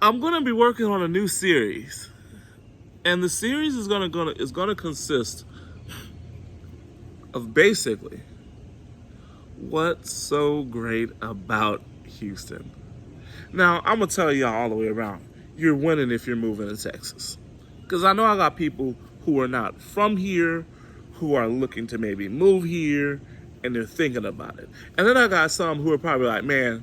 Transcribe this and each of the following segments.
I'm gonna be working on a new series, and the series is gonna consist of basically what's so great about Houston. Now, I'm gonna tell y'all all the way around, you're winning if you're moving to Texas, because I know I got people who are not from here, who are looking to maybe move here, and they're thinking about it. And then I got some who are probably like, man,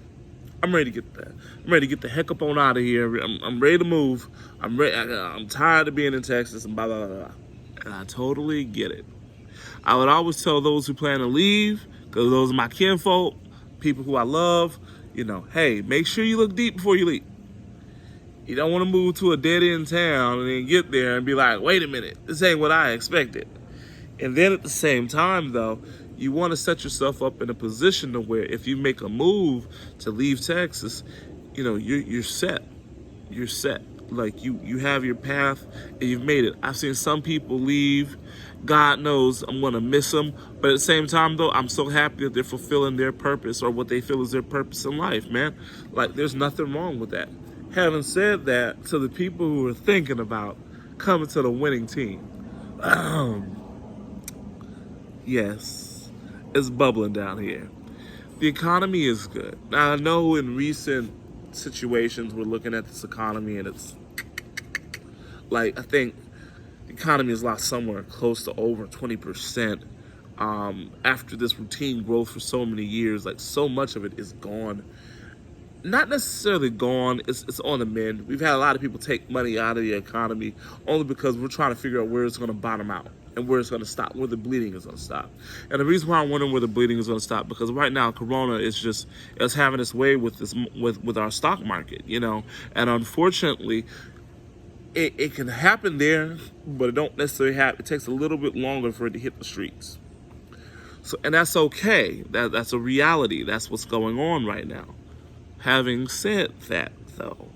I'm ready to get that. I'm ready to get the heck up on out of here. I'm ready to move. I'm ready. I'm tired of being in Texas and blah blah blah blah. And I totally get it. I would always tell those who plan to leave, because those are my kinfolk, people who I love. Hey, make sure you look deep before you leave. You don't want to move to a dead end town and then get there and be like, wait a minute, this ain't what I expected. And then at the same time, though, you want to set yourself up in a position to where if you make a move to leave Texas, you're set. You're set. Like you have your path and you've made it. I've seen some people leave. God knows I'm going to miss them. But at the same time, though, I'm so happy that they're fulfilling their purpose or what they feel is their purpose in life, man. Like, there's nothing wrong with that. Having said that, to the people who are thinking about coming to the winning team, yes, it's bubbling down here. The economy is good. Now, I know in recent situations we're looking at this economy and it's like, I think the economy has lost somewhere close to over 20% after this routine growth for so many years. Like, so much of it is gone. Not necessarily gone, it's on the mend. We've had a lot of people take money out of the economy only because we're trying to figure out where it's going to bottom out and where it's going to stop, where the bleeding is going to stop. And the reason why I'm wondering where the bleeding is going to stop, because right now Corona is having its way with our stock market, and unfortunately it can happen there, but it don't necessarily happen. It takes a little bit longer for it to hit the streets. So, and that's okay. That's a reality. That's what's going on right now. Having said that, though,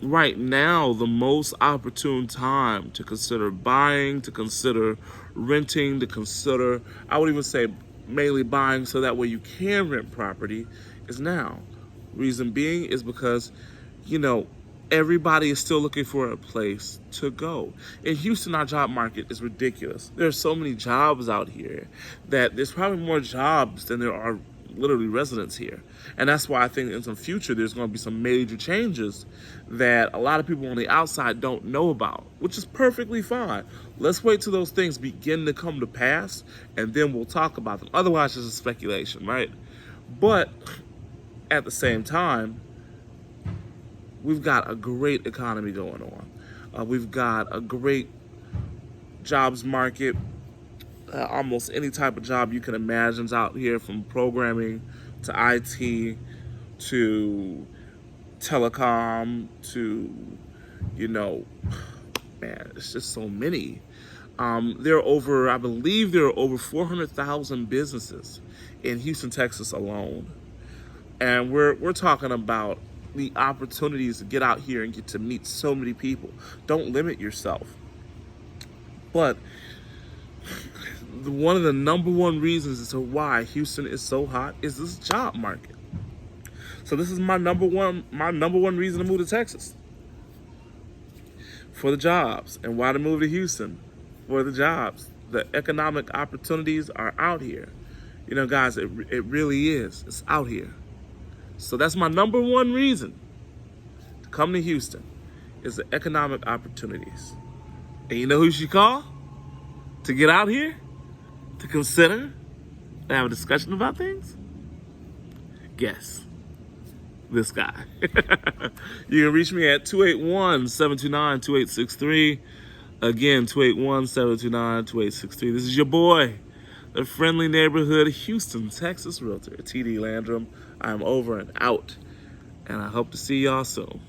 right now, the most opportune time to consider buying, to consider renting, to consider, I would even say mainly buying so that way you can rent property, is now. Reason being is because, everybody is still looking for a place to go. In Houston, our job market is ridiculous. There are so many jobs out here that there's probably more jobs than there are literally residents here. And that's why I think in some future there's going to be some major changes that a lot of people on the outside don't know about, which is perfectly fine. Let's wait till those things begin to come to pass and then we'll talk about them. Otherwise, it's just speculation, right? But at the same time, we've got a great economy going on. We've got a great jobs market. Almost any type of job you can imagine is out here, from programming to IT to telecom to, man, it's just so many. I believe there are over 400,000 businesses in Houston, Texas alone. And we're talking about the opportunities to get out here and get to meet so many people. Don't limit yourself. But one of the number one reasons as to why Houston is so hot is this job market. So this is my number one reason to move to Texas. For the jobs. And why to move to Houston? For the jobs. The economic opportunities are out here. Guys, it really is. It's out here. So that's my number one reason to come to Houston, is the economic opportunities. And you know who you should call to get out here? To consider and have a discussion about things? Guess. This guy. You can reach me at 281-729-2863. Again, 281-729-2863. This is your boy, the friendly neighborhood Houston, Texas realtor, TD Landrum. I'm over and out, and I hope to see y'all soon.